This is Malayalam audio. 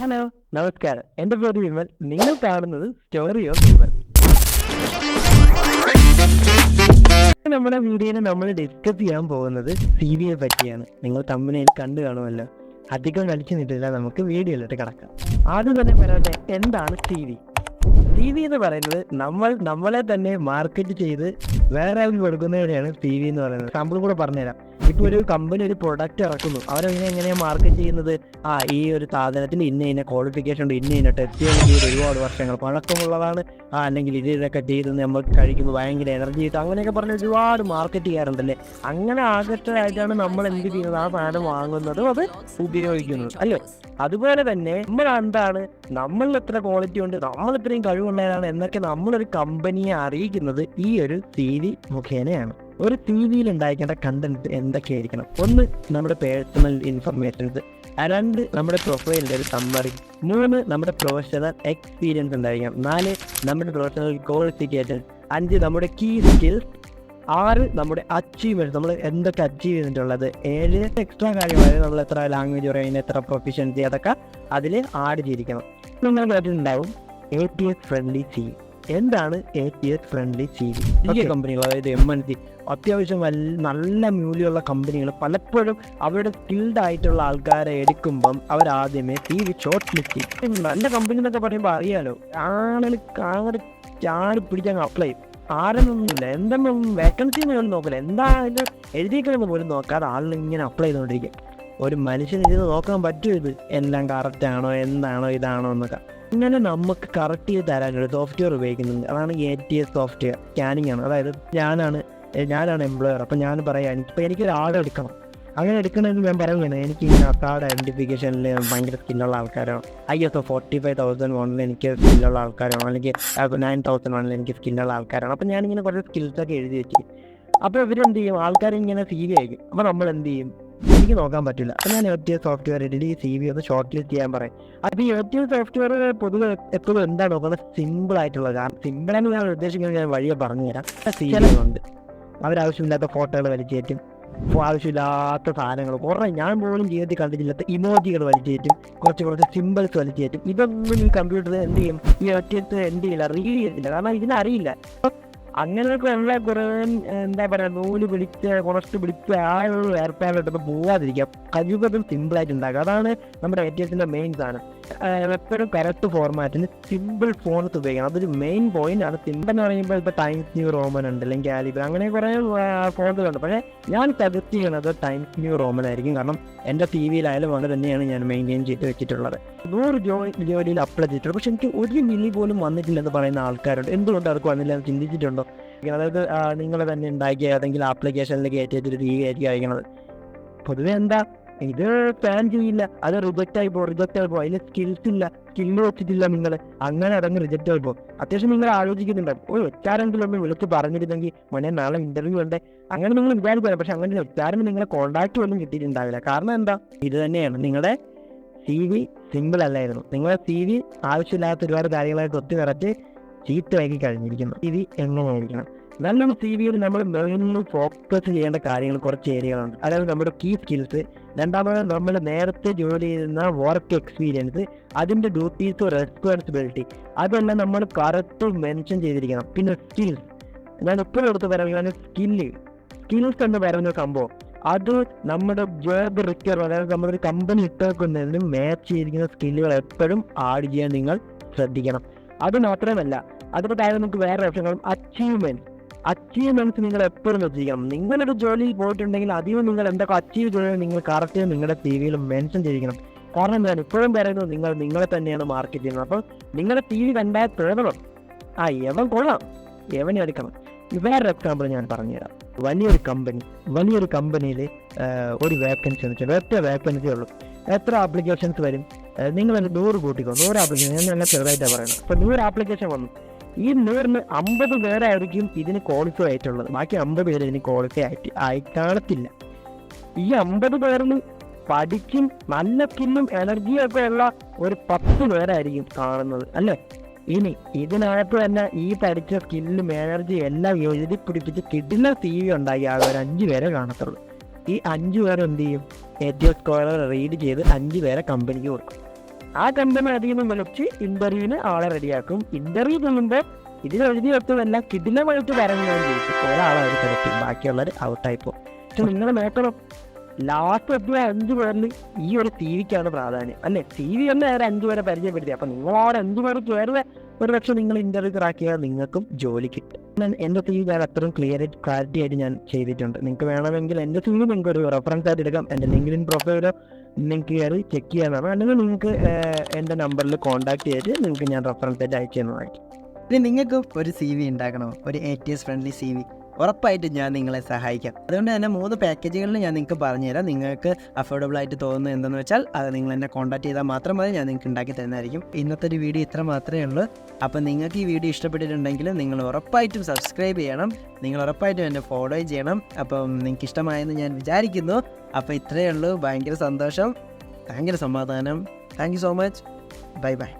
ഹലോ, നമസ്കാരം. എൻ്റെ പേര് വിമൽ. നിങ്ങൾ കാണുന്നത് സ്റ്റോറി ഓഫ് വിമൽ. നമ്മുടെ വീഡിയോയിൽ നമ്മൾ ഡിസ്കസ് ചെയ്യാൻ പോകുന്നത് സി.വിയെ പറ്റിയാണ്. നിങ്ങൾ തമ്പനയിൽ കണ്ടു കാണുമല്ലോ. അധികം കളിച്ചു നിന്നിട്ടില്ല, നമുക്ക് വീഡിയോയിലോട്ട് കിടക്കാം. ആദ്യം തന്നെ പറയട്ടെ, എന്താണ് സി.വി? സി.വി എന്ന് പറയുന്നത് നമ്മളെ തന്നെ മാർക്കറ്റ് ചെയ്ത് വേറെ ആൾക്ക് കൊടുക്കുന്നതിനെയാണ് സി.വി എന്ന് പറയുന്നത്. സാമ്പിൾ കൂടെ പറഞ്ഞുതരാം. ഇപ്പോൾ ഒരു കമ്പനി ഒരു പ്രൊഡക്റ്റ് ഇറക്കുന്നു, അവരെങ്ങനെയാണ് മാർക്കറ്റ് ചെയ്യുന്നത്? ഈ ഒരു സാധനത്തിന് ഇന്ന ക്വാളിഫിക്കേഷൻ ഉണ്ട്, ഇന്ന ടെസ്റ്റ് ചെയ്ത് ഒരുപാട് വർഷങ്ങൾ പഴക്കമുള്ളതാണ്, അല്ലെങ്കിൽ ഇതൊക്കെ ചെയ്ത് നമുക്ക് കഴിക്കുന്നത് ഭയങ്കര എനർജി കിട്ടും, അങ്ങനെയൊക്കെ പറഞ്ഞ് ഒരുപാട് മാർക്കറ്റ് ചെയ്യാറുണ്ടല്ലേ. അങ്ങനെ ആകർഷകമായിട്ടാണ് നമ്മൾ എന്ത് ചെയ്യുന്നത്, ആ സാധനം വാങ്ങുന്നതും അത് ഉപയോഗിക്കുന്നത് അല്ലേ. അതുപോലെ തന്നെ നമ്മൾ എന്താണ്, നമ്മളിൽ എത്ര ക്വാളിറ്റി ഉണ്ട്, നമ്മൾ ഇത്രയും കഴിവുള്ളതാണ് എന്നൊക്കെ നമ്മളൊരു കമ്പനിയെ അറിയിക്കുന്നത് ഈ ഒരു സി.വി മുഖേനയാണ്. ഒരു സി.വിയിൽ ഉണ്ടായിരിക്കേണ്ട കണ്ടന്റ് എന്തൊക്കെയായിരിക്കണം? ഒന്ന്, നമ്മുടെ പേഴ്സണൽ ഇൻഫർമേഷൻസ്. രണ്ട്, നമ്മുടെ പ്രൊഫൈലിൻ്റെ ഒരു സമ്മറി. മൂന്ന്, നമ്മുടെ പ്രൊഫഷണൽ എക്സ്പീരിയൻസ് ഉണ്ടായിരിക്കണം. നാല്, നമ്മുടെ പ്രൊഫഷണൽ ക്വാളിഫിക്കേഷൻ. അഞ്ച്, നമ്മുടെ കീ സ്കിൽസ്. ആറ്, നമ്മുടെ അച്ചീവ്മെൻറ്റ്, നമ്മൾ എന്തൊക്കെ അച്ചീവ് ചെയ്തിട്ടുള്ളത്. ഏഴ്, എക്സ്ട്രാ കാര്യമായത് നമ്മൾ എത്ര ലാംഗ്വേജ് പറയുന്നത്, എത്ര പ്രൊഫിഷ്യൻസി, അതൊക്കെ അതിൽ ആഡ് ചെയ്തിരിക്കണം. നിങ്ങൾ കേട്ടിട്ടുണ്ടാവും ATS ഫ്രണ്ട്ലി സി.വി. എന്താണ് ATS ഫ്രണ്ട്ലി സി.വി? ഈ കമ്പനികൾ, അതായത് MNC, അത്യാവശ്യം നല്ല മൂല്യമുള്ള കമ്പനികൾ പലപ്പോഴും അവരുടെ സ്കിൽഡ് ആയിട്ടുള്ള ആൾക്കാരെ എടുക്കുമ്പം അവരാദ്യമേ സി.വി ഷോർട്ട് ലിസ്റ്റ് ചെയ്യും. നല്ല കമ്പനി എന്നൊക്കെ പറയുമ്പോൾ അറിയാലോ, ആളുകൾ ചാടി പിടിച്ചങ്ങ് അപ്ലൈ ചെയ്യും. ആരെന്നൊന്നുമില്ല, എന്തെന്നും വേക്കൻസി പോലും നോക്കില്ല, എന്താ അതിൽ എഴുതിക്കണമെന്ന് പോലും നോക്കാതെ ആളുകൾ ഇങ്ങനെ അപ്ലൈ ചെയ്തുകൊണ്ടിരിക്കും. ഒരു മനുഷ്യന് ഇത് നോക്കാൻ പറ്റുമോ, ഇത് എല്ലാം കറക്റ്റാണോ, എന്താണോ, ഇതാണോ എന്നൊക്കെ. ഇങ്ങനെ നമുക്ക് കറക്റ്റ് ചെയ്ത് തരാനൊരു സോഫ്റ്റ്വെയർ ഉപയോഗിക്കുന്നുണ്ട്. അതാണ് ATS സോഫ്റ്റ്വെയർ. സ്കാനിങ് ആണ്. അതായത് ഞാനാണ് എംപ്ലോയർ. അപ്പം ഞാൻ പറയാം, ഇപ്പോൾ എനിക്കൊരാളെ എടുക്കണം. അങ്ങനെ എടുക്കണമെന്ന് ഞാൻ പറയുകയാണ്, എനിക്ക് ഈ കാർഡ് ഐഡൻറ്റിഫിക്കേഷനിൽ ഭയങ്കര സ്കില്ലുള്ള ആൾക്കാരോ, ISO 45001 എനിക്ക് സ്കില്ലുള്ള ആൾക്കാരോ, അല്ലെങ്കിൽ 9001 എനിക്ക് സ്കില്ലുള്ള ആൾക്കാരാണ്. അപ്പം ഞാനിങ്ങനെ കുറച്ച് സ്കിൽസൊക്കെ എഴുതി വെച്ചിരിക്കും. അപ്പോൾ ഇവരെന്ത് ചെയ്യും, ആൾക്കാരിങ്ങനെ സി.വി അയക്കും. അപ്പോൾ നമ്മൾ എന്ത് ചെയ്യും, എനിക്ക് നോക്കാൻ പറ്റില്ല. അപ്പോൾ ഞാൻ ATS സോഫ്റ്റ്വെയർ ഇട്ടിട്ട് ഈ സി.വി ഒന്ന് ഷോർട്ട് ലിസ്റ്റ് ചെയ്യാൻ പറയും. അപ്പോൾ ഈ ATS സോഫ്റ്റ്വെയർ പൊതുവെ എപ്പോഴും എന്താണ് നോക്കുന്നത്, സിമ്പിൾ ആയിട്ടുള്ള. കാരണം സിമ്പിളെന്ന് ഞാൻ ഉദ്ദേശിക്കുന്നത് ഞാൻ വഴിയെ പറഞ്ഞു തരാം. സി.വി അവരാവശ്യമില്ലാത്ത ഫോട്ടോകൾ വലിച്ചേറ്റും, ആവശ്യമില്ലാത്ത സാധനങ്ങൾ കുറേ ഞാൻ പോലും ജീവിതത്തിൽ കണ്ടിട്ടില്ലാത്ത ഇമോജികൾ വലിച്ചേറ്റും, കുറച്ച് സിമ്പിൾസ് വലിച്ചേറ്റും. ഇതൊന്നും ഈ കമ്പ്യൂട്ടർ എന്ത് ചെയ്യും, ഈ ഒറ്റ എന്ത് ചെയ്യില്ല, റീഡ് ചെയ്യത്തില്ല. കാരണം ഇതിനറിയില്ല. അങ്ങനെയൊക്കെ എല്ലാ കുറേ എന്താ പറയുക, നൂല് പിടിച്ച് കുറച്ച് പിടിച്ച് ആളുകൾ ഏർപ്പാടിട്ടൊക്കെ പോകാതിരിക്കാം. കഴിവതും സിമ്പിളായിട്ട് ഉണ്ടാക്കുക. അതാണ് നമ്മുടെ ATSന്റെ മെയിൻ സാധനം. എപ്പോഴും കറക്റ്റ് ഫോർമാറ്റിന് സിമ്പിൾ ഫോൺസ് ഉപയോഗിക്കണം. അതൊരു മെയിൻ പോയിന്റ് ആണ്. സിമ്പിൾ എന്ന് പറയുമ്പോൾ ഇപ്പോൾ ടൈംസ് ന്യൂ റോമൻ ഉണ്ട്, അല്ലെങ്കിൽ കാലിബ്ര, അങ്ങനെ കുറേ ഫോൺസുകളുണ്ട്. പക്ഷേ ഞാൻ സജസ്റ്റ് ചെയ്യണത് ടൈംസ് ന്യൂ റോമൻ ആയിരിക്കും. കാരണം എൻ്റെ ടി.വിയിലായാലും അങ്ങനെ തന്നെയാണ് ഞാൻ മെയിൻറ്റെയിൻ ചെയ്ത് വെച്ചിട്ടുള്ളത്. 100 ജോലിയിൽ അപ്ലൈ ചെയ്തിട്ടുണ്ട്, പക്ഷെ എനിക്ക് 1 മില്ലി പോലും വന്നിട്ടില്ലെന്ന് പറയുന്ന ആൾക്കാരുണ്ട്. എന്തുകൊണ്ട് അവർക്ക് വന്നില്ല എന്ന് ചിന്തിച്ചിട്ടുണ്ടോ? അതായത് നിങ്ങൾ തന്നെ ഉണ്ടാക്കിയ ഏതെങ്കിലും ആപ്ലിക്കേഷനിലേക്ക് ഏറ്റവും ടി.വി ആയിരിക്കും അയക്കണത്. പൊതുവെ എന്താ, ഇത് സ്കാൻ ചെയ്യില്ല, അത് റിജക്റ്റ് ആയി പോകും. അതിൽ സ്കില്ല് വെച്ചിട്ടില്ല നിങ്ങൾ, അങ്ങനെ അതങ്ങ് റിജക്റ്റ് ആയി പോകും. അത്യാവശ്യം നിങ്ങൾ ആലോചിക്കുന്നുണ്ടാവും, ഒറ്റാരെങ്കിലും ഒന്ന് വിളിച്ച് പറഞ്ഞിരുന്നെങ്കിൽ മോനെ നാളെ ഇന്റർവ്യൂ ഉണ്ട്, അങ്ങനെ നിങ്ങൾ വിചാരിക്കുക. പക്ഷെ അങ്ങനെ ഒറ്റാരും നിങ്ങളെ കോൺടാക്ട് പോലും കിട്ടിയിട്ടുണ്ടാവില്ല. കാരണം എന്താ, ഇത് തന്നെയാണ്, നിങ്ങളുടെ സി.വി സിമ്പിൾ അല്ലായിരുന്നു. നിങ്ങളുടെ സി.വി ആവശ്യമില്ലാത്ത ഒരുപാട് കാര്യങ്ങളായിട്ട് ഒത്തു നിറച്ച് ചീത്തയാക്കി കഴിഞ്ഞിരിക്കുന്നു. സി.വി എങ്ങനെ ആയിരിക്കണം? നല്ലൊരു സി.വിയിൽ നമ്മൾ മെയിൻലി ഫോക്കസ് ചെയ്യേണ്ട കാര്യങ്ങൾ കുറച്ച് ഏരിയകളുണ്ട്. അതായത് നമ്മുടെ കീ സ്കിൽസ്, രണ്ടാമത് നമ്മൾ നേരത്തെ ജോലി ചെയ്യുന്ന വർക്ക് എക്സ്പീരിയൻസ്, അതിൻ്റെ ഡ്യൂട്ടീസ്, റെസ്പോൺസിബിലിറ്റി, അതെല്ലാം നമ്മൾ കറക്റ്റ് മെൻഷൻ ചെയ്തിരിക്കണം. പിന്നെ സ്കിൽസ്, ഞാൻ എപ്പോഴും എടുത്ത് പറയുകയാണ്, സ്കിൽസ് എന്ന് പറയുന്ന സംഭവം അത് നമ്മുടെ ജോബ് റിക്വയർമെന്റ്, അതായത് നമ്മളൊരു കമ്പനി ഇട്ടേക്കുന്നതിനും മാച്ച് ചെയ്തിരിക്കുന്ന സ്കില്ലുകൾ എപ്പോഴും ആഡ് ചെയ്യാൻ നിങ്ങൾ ശ്രദ്ധിക്കണം. അത് മാത്രമല്ല, അതിൻ്റെ താഴെ നമുക്ക് വേറെ ഓപ്ഷനുകളും അച്ചീവ്മെന്റ്സ് നിങ്ങൾ എപ്പോഴും ശ്രദ്ധിക്കണം. നിങ്ങളൊരു ജോലിയിൽ പോയിട്ടുണ്ടെങ്കിൽ അധികം നിങ്ങൾ എന്തൊക്കെ അച്ചീവ് ചെയ്യുന്നത് നിങ്ങൾ കറക്റ്റ് നിങ്ങളുടെ ടി.വിയിൽ മെൻഷൻ ചെയ്തിരിക്കണം. കാരണം എന്താണ്, ഇപ്പോഴും പറയുന്നത് നിങ്ങളെ തന്നെയാണ് മാർക്കറ്റ് ചെയ്യുന്നത്. അപ്പോൾ നിങ്ങളുടെ ടി.വി കണ്ടാൽ തോന്നണം, എവൻ കൊള്ളാം, എവനെ എടുക്കണം. വേറെ എക്സാമ്പിൾ ഞാൻ പറഞ്ഞുതരാം. വലിയൊരു കമ്പനിയിൽ ഒരു വേക്കൻസി എന്ന് വെച്ചാൽ ഒറ്റ വേക്കൻസി ഉള്ളൂ. എത്ര ആപ്ലിക്കേഷൻസ് വരും? നിങ്ങൾ 100 കൂട്ടിക്കോ, 100 ആപ്ലിക്കേഷൻ. ഞാൻ നല്ല ചെറുതായിട്ടാണ് പറയുന്നത്. അപ്പോൾ 100 ആപ്ലിക്കേഷൻ വന്നു. ഈ 100-ന് 50 പേരായിരിക്കും ഇതിന് ക്വാളിഫൈ ആയിട്ടുള്ളത്. ബാക്കി 50 പേര് ഇതിന് ക്വാളിഫൈ ആയി കാണത്തില്ല. ഈ 50 പേരിന് പഠിക്കും നല്ല സ്കില്ലും എനർജിയും ഒക്കെ ഉള്ള ഒരു 10 പേരായിരിക്കും കാണുന്നത് അല്ലേ. ഇനി ഇതിനകത്ത് തന്നെ ഈ പഠിച്ച സ്കില്ലും എനർജിയും എല്ലാം എഴുതി പിടിപ്പിച്ച് കിട്ടുന്ന സി.വി ഉണ്ടാക്കി ഒരു 5 പേരെ കാണത്തുള്ളൂ. ഈ 5 പേർ എന്ത് ചെയ്യും, ATS സ്കോളർ റീഡ് ചെയ്ത് 5 പേരെ കമ്പനിക്ക് കൊടുക്കും. ആ കമ്പനി അതിൽ നിന്ന് വിളിച്ച് ഇന്റർവ്യൂവിന് ആളെ റെഡിയാക്കും. ഇന്റർവ്യൂ ചെയ്യുമ്പോൾ ഇതിലെഴുതി വെച്ചതെല്ലാം കിടിലമായിട്ട് വരണമെന്ന് ചോദിച്ചു ഒരാളെ അവർ സെലക്ട് ചെയ്യും, ബാക്കിയുള്ളവർ ഔട്ടായി പോകും. പക്ഷെ നിങ്ങൾ നോക്കണം, ലാസ്റ്റ് എത്തുക 5 പേരിൽ ഈ ഒരു CV-ക്കാണ് പ്രാധാന്യം അല്ലേ. CV തന്നെ ഒരു 5 പേരെ പരിചയപ്പെടുത്തി. അപ്പം നിങ്ങൾ ആ 5 പേർ ചേർന്ന് ഒരു പക്ഷെ നിങ്ങൾ ഇന്റർവ്യൂ ക്രാക്കിയാൽ നിങ്ങൾക്കും ജോലി കിട്ടും. എൻ്റെ CV ഞാൻ അത്രയും ക്ലാരിറ്റി ആയിട്ട് ഞാൻ ചെയ്തിട്ടുണ്ട്. നിങ്ങൾക്ക് വേണമെങ്കിൽ എൻ്റെ CV നിങ്ങൾക്ക് ഒരു റെഫറൻസ് ആയിട്ട് എടുക്കാം. എൻ്റെ ലിങ്ക്ഡിൻ പ്രൊഫൈലോ നിങ്ങൾക്ക് കയറി ചെക്ക് ചെയ്യാനാണ്, അല്ലെങ്കിൽ നിങ്ങൾക്ക് എൻ്റെ നമ്പറിൽ കോൺടാക്ട് ചെയ്തിട്ട് നിങ്ങൾക്ക് ഞാൻ റെഫറൻസ് ആയിട്ട് അയച്ചു തന്നതായിരിക്കും. ഇനി നിങ്ങൾക്കും ഒരു CV ഉണ്ടാക്കണോ, ഒരു ATS ഫ്രണ്ട്ലി CV, ഉറപ്പായിട്ടും ഞാൻ നിങ്ങളെ സഹായിക്കാം. അതുകൊണ്ട് തന്നെ 3 പാക്കേജുകളിൽ ഞാൻ നിങ്ങൾക്ക് പറഞ്ഞുതരാം. നിങ്ങൾക്ക് അഫോർഡബിൾ ആയിട്ട് തോന്നുന്നത് എന്തെന്ന് വെച്ചാൽ അത് നിങ്ങൾ എന്നെ കോൺടാക്ട് ചെയ്താൽ മാത്രം മതി, ഞാൻ നിങ്ങൾക്ക് ഉണ്ടാക്കി തരുന്നതായിരിക്കും. ഇന്നത്തെ ഒരു വീഡിയോ ഇത്ര മാത്രമേ ഉള്ളൂ. അപ്പോൾ നിങ്ങൾക്ക് ഈ വീഡിയോ ഇഷ്ടപ്പെട്ടിട്ടുണ്ടെങ്കിൽ നിങ്ങൾ ഉറപ്പായിട്ടും സബ്സ്ക്രൈബ് ചെയ്യണം, നിങ്ങൾ ഉറപ്പായിട്ടും എന്നെ ഫോളോ ചെയ്യണം. അപ്പം നിങ്ങൾക്ക് ഇഷ്ടമായെന്ന് ഞാൻ വിചാരിക്കുന്നു. അപ്പോൾ ഇത്രയേ ഉള്ളൂ. ഭയങ്കര സന്തോഷം, ഭയങ്കര സമാധാനം. Thank you so much. Bye bye.